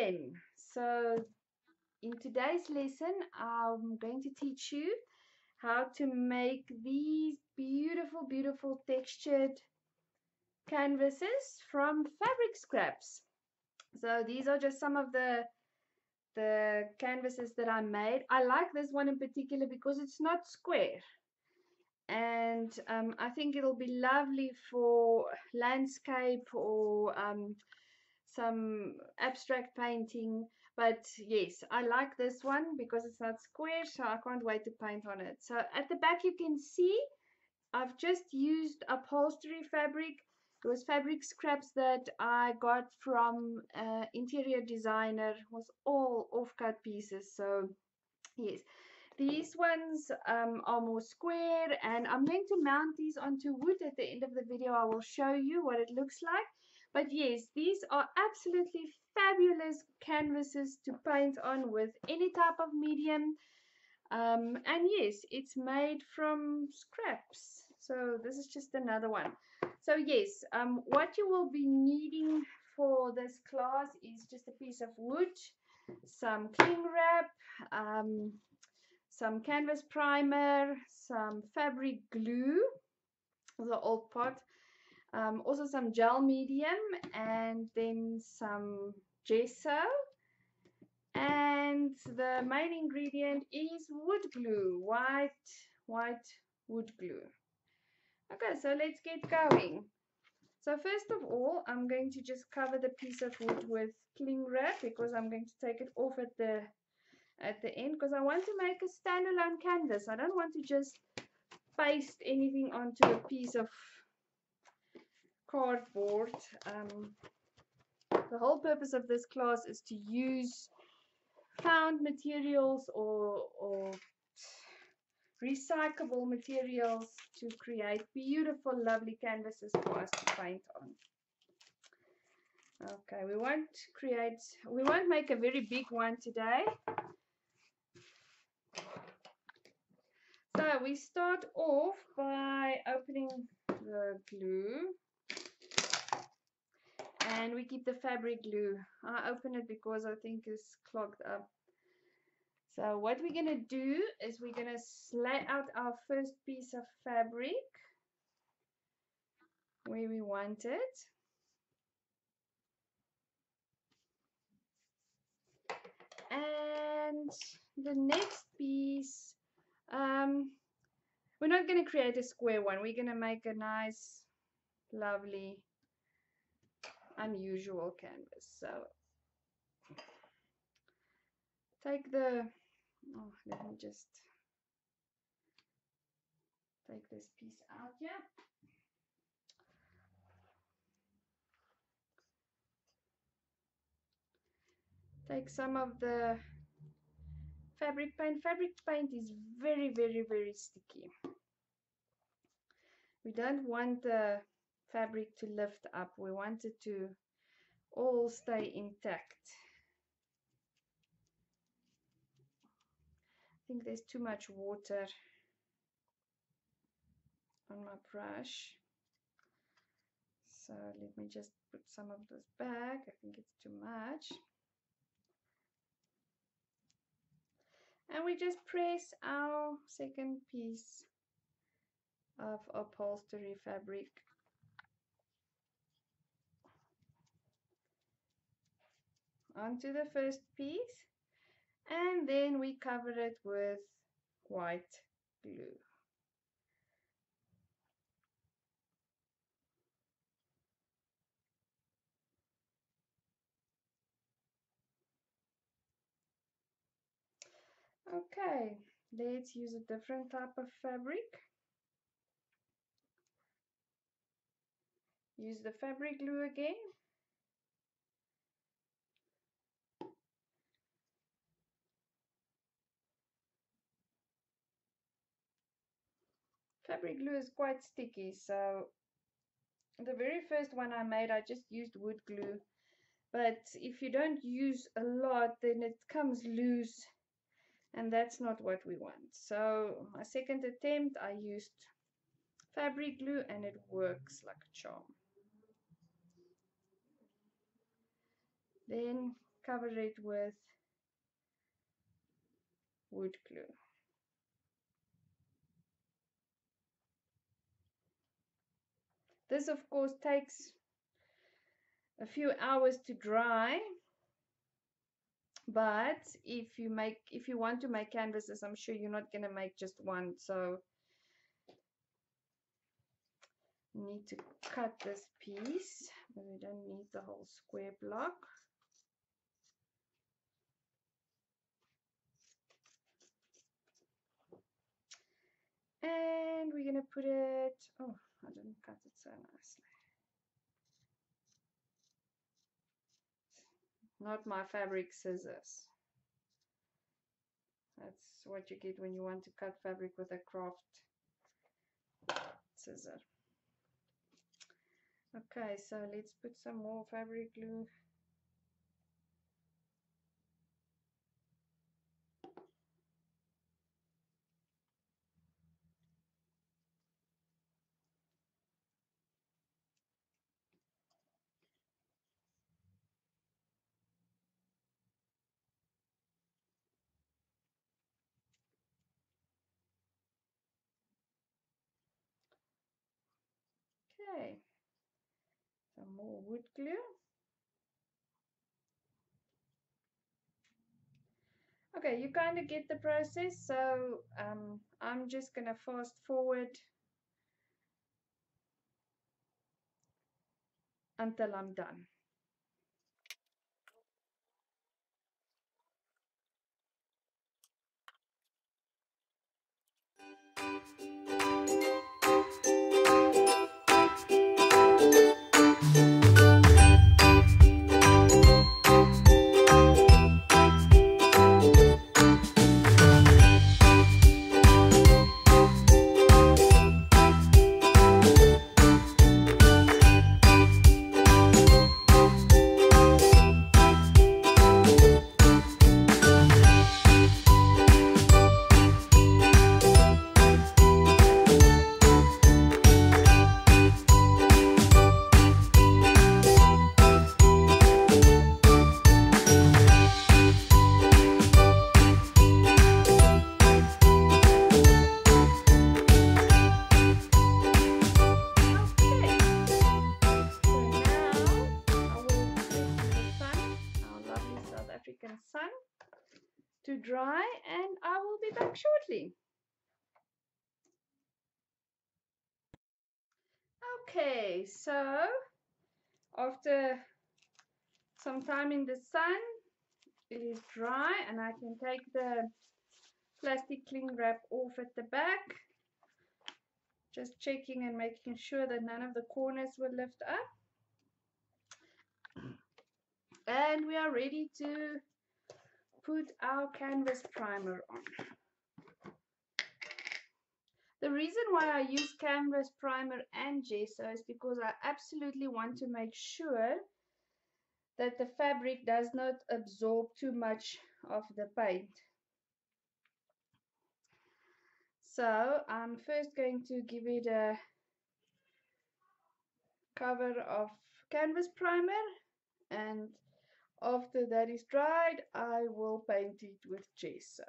then, so in today's lesson, I'm going to teach you how to make these beautiful, beautiful textured canvases from fabric scraps. So these are just some of the canvases that I made. I like this one in particular because it's not square. And I think it'll be lovely for landscape or some abstract painting. But yes, I like this one because it's not square, so I can't wait to paint on it. So at the back you can see I've just used upholstery fabric. It was fabric scraps that I got from interior designer. It was all off-cut pieces. So yes, these ones are more square, and I'm going to mount these onto wood. At the end of the video I will show you what it looks like. But yes, these are absolutely fabulous canvases to paint on with any type of medium. And yes, it's made from scraps. So this is just another one. So yes, what you will be needing for this class is just a piece of wood, some cling wrap, some canvas primer, some fabric glue, the old pot, also some gel medium, and then some gesso. And the main ingredient is wood glue, white wood glue. Okay, so let's get going. So first of all, I'm going to just cover the piece of wood with cling wrap because I'm going to take it off at the end because I want to make a standalone canvas. I don't want to just paste anything onto a piece of cardboard. The whole purpose of this class is to use found materials or recyclable materials to create beautiful, lovely canvases for us to paint on. Okay, we won't make a very big one today. So we start off by opening the glue, and we keep the fabric glue. I open it because I think it's clogged up. So what we're going to do is we're going to lay out our first piece of fabric where we want it. And the next piece, we're not going to create a square one. We're going to make a nice, lovely, unusual canvas. So take the, let me just take this piece out here. Take some of the fabric paint. Fabric paint is very, very, very sticky. We don't want the fabric to lift up. We want it to all stay intact. I think there's too much water on my brush. So let me just put some of this back. I think it's too much. And we just press our second piece of upholstery fabric onto the first piece, and then we cover it with white glue. Okay, let's use a different type of fabric. Use the fabric glue again. Fabric glue is quite sticky, so the very first one I made, I just used wood glue. But if you don't use a lot, then it comes loose, and that's not what we want. So my second attempt, I used fabric glue, and it works like a charm. Then cover it with wood glue. This of course takes a few hours to dry, but if you want to make canvases, I'm sure you're not going to make just one, so you need to cut this piece, but we don't need the whole square block. And we're going to put it, oh, I didn't cut it so nicely. Not my fabric scissors. That's what you get when you want to cut fabric with a craft scissor. Okay, so let's put some more fabric glue. Okay, some more wood glue. Okay, you kind of get the process, so I'm just gonna fast forward until I'm done. Sun to dry, and I will be back shortly. Okay, so after some time in the sun, it is dry, and I can take the plastic cling wrap off at the back. Just checking and making sure that none of the corners will lift up. And we are ready to put our canvas primer on. The reason why I use canvas primer and gesso is because I absolutely want to make sure that the fabric does not absorb too much of the paint. So I'm first going to give it a cover of canvas primer, and after that is dried, I will paint it with gesso.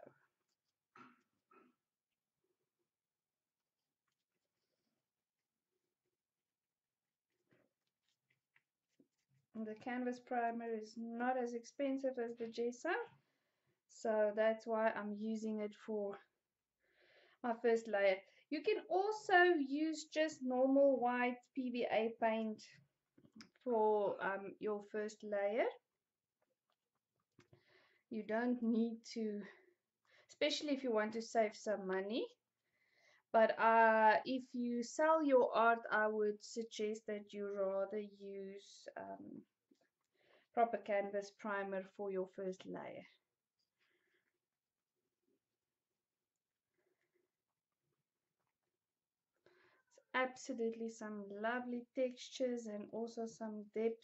The canvas primer is not as expensive as the gesso, so that's why I'm using it for my first layer. You can also use just normal white PVA paint for your first layer. You don't need to, especially if you want to save some money. But if you sell your art, I would suggest that you rather use proper canvas primer for your first layer. It's absolutely some lovely textures and also some depth.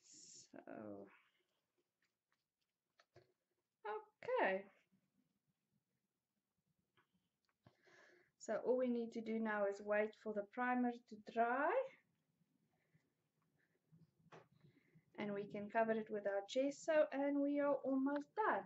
So, okay. So all we need to do now is wait for the primer to dry. And we can cover it with our gesso and we are almost done.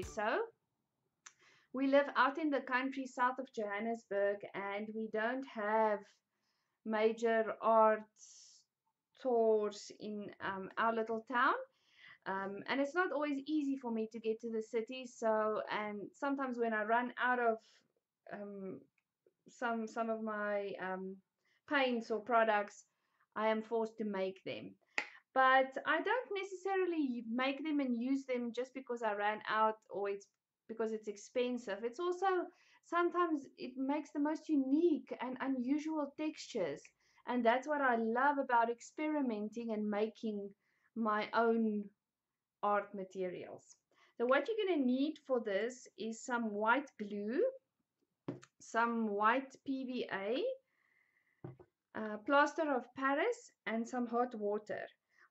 So we live out in the country south of Johannesburg and we don't have major art stores in our little town. And it's not always easy for me to get to the city. So, and sometimes when I run out of um, some of my paints or products, I am forced to make them. But I don't necessarily make them and use them just because I ran out or it's because it's expensive. It's also sometimes it makes the most unique and unusual textures. And that's what I love about experimenting and making my own art materials. So what you're going to need for this is some white glue, some white PVA, plaster of Paris, and some hot water.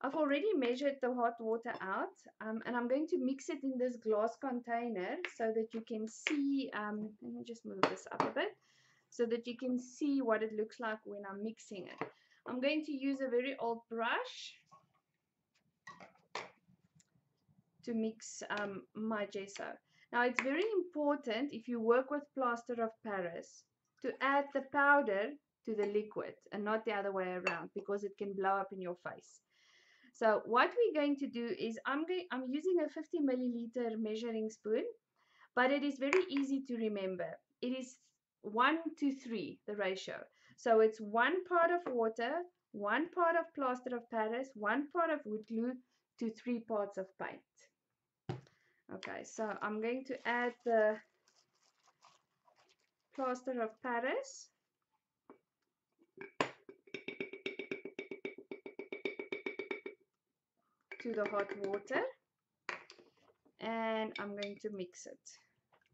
I've already measured the hot water out, and I'm going to mix it in this glass container so that you can see, let me just move this up a bit, so that you can see what it looks like when I'm mixing it. I'm going to use a very old brush to mix my gesso. Now it's very important if you work with plaster of Paris to add the powder to the liquid and not the other way around because it can blow up in your face. So what we're going to do is I'm using a 50 milliliter measuring spoon, but it is very easy to remember. It is 1 to 3, the ratio. So it's 1 part of water, 1 part of plaster of Paris, 1 part of wood glue to 3 parts of paint. Okay, so I'm going to add the plaster of Paris. To the hot water, and I'm going to mix it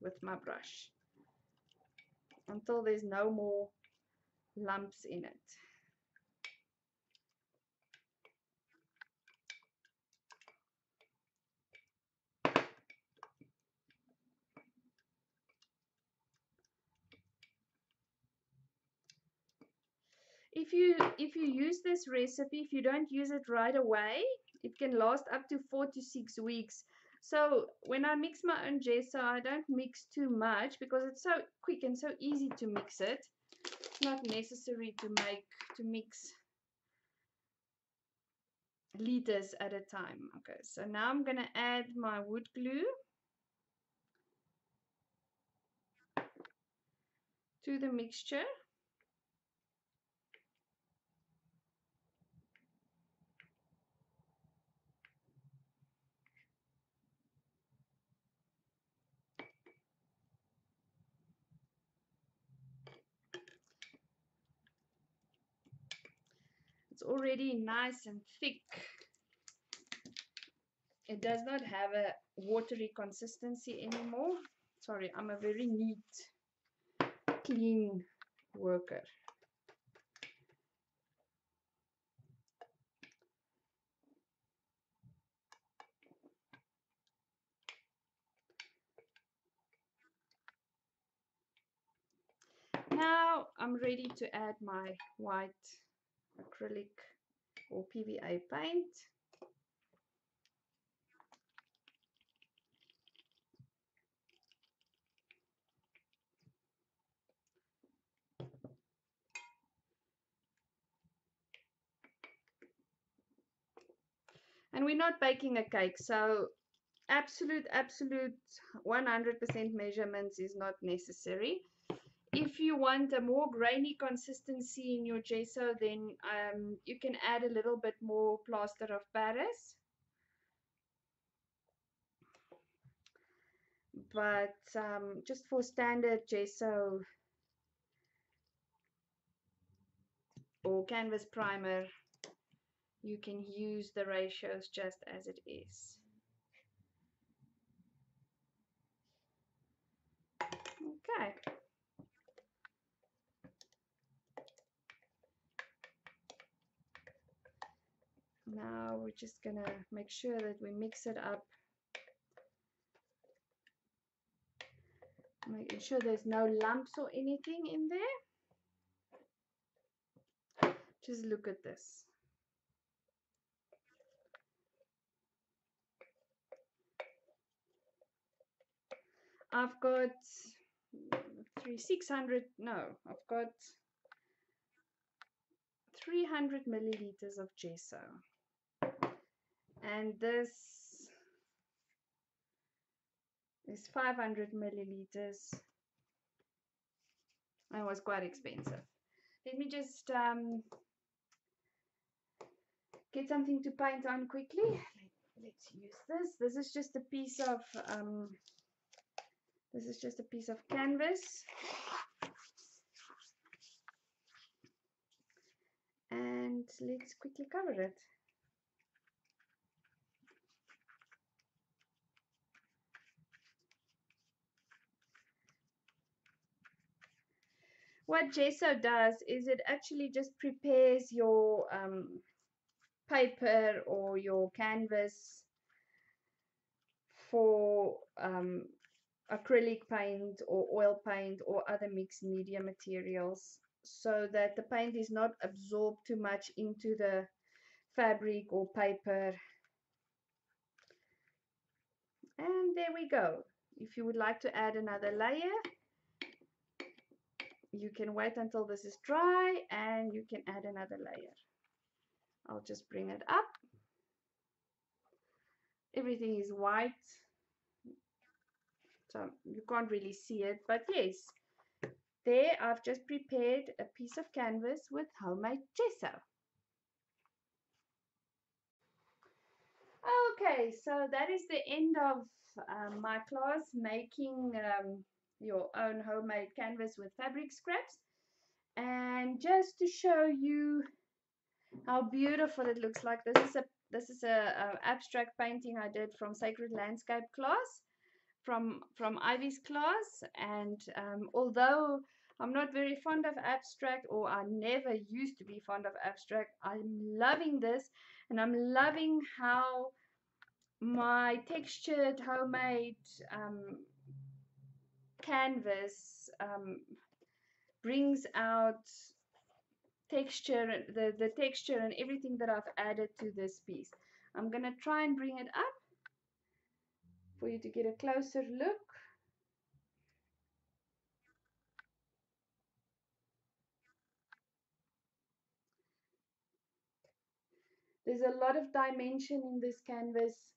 with my brush until there's no more lumps in it. If you use this recipe, if you don't use it right away, it can last up to 4 to 6 weeks. So when I mix my own gesso, I don't mix too much because it's so quick and so easy to mix it. It's not necessary to mix liters at a time. Okay, so now I'm gonna add my wood glue to the mixture. It's already nice and thick. It does not have a watery consistency anymore. Sorry, I'm a very neat, clean worker. Now I'm ready to add my white acrylic or PVA paint. And we're not baking a cake, so absolute 100% measurements is not necessary. If you want a more grainy consistency in your gesso, then you can add a little bit more plaster of Paris. But just for standard gesso or canvas primer, you can use the ratios just as it is. Okay. Now we're just gonna make sure that we mix it up, making sure there's no lumps or anything in there. Just look at this. I've got 300 milliliters of gesso, and this is 500 milliliters. It was quite expensive. Let me just get something to paint on quickly. Let's use this. This is just a piece of canvas, and let's quickly cover it. What gesso does is it actually just prepares your paper or your canvas for acrylic paint or oil paint or other mixed media materials, so that the paint is not absorbed too much into the fabric or paper. And there we go. If you would like to add another layer, you can wait until this is dry and you can add another layer. I'll just bring it up. Everything is white, so you can't really see it, but yes, there I've just prepared a piece of canvas with homemade gesso. Okay, so that is the end of my class, making your own homemade canvas with fabric scraps. And just to show you how beautiful it looks like, this is a abstract painting I did from Sacred Landscape class, from Ivy's class. And although I'm not very fond of abstract, or I never used to be fond of abstract, I'm loving this, and I'm loving how my textured homemade canvas brings out texture, the texture and everything that I've added to this piece. I'm gonna try and bring it up for you to get a closer look. There's a lot of dimension in this canvas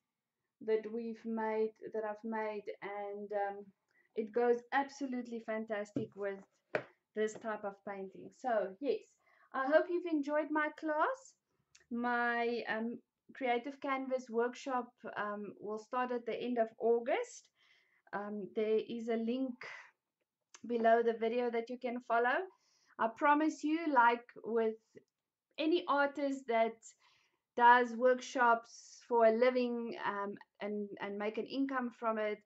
that I've made, and it goes absolutely fantastic with this type of painting. So yes, I hope you've enjoyed my class. My Creative Canvas workshop will start at the end of August. There is a link below the video that you can follow. I promise you, like with any artist that does workshops for a living and make an income from it,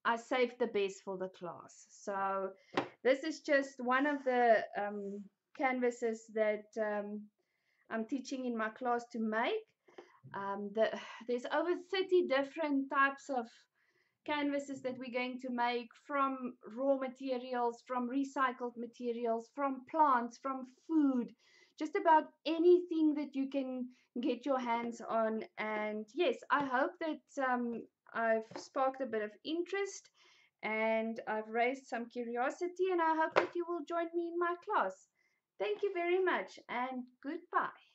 I saved the best for the class. So this is just one of the canvases that I'm teaching in my class to make. There's over 30 different types of canvases that we're going to make, from raw materials, from recycled materials, from plants, from food, just about anything that you can get your hands on. And yes, I hope that I've sparked a bit of interest and I've raised some curiosity, and I hope that you will join me in my class. Thank you very much, and goodbye.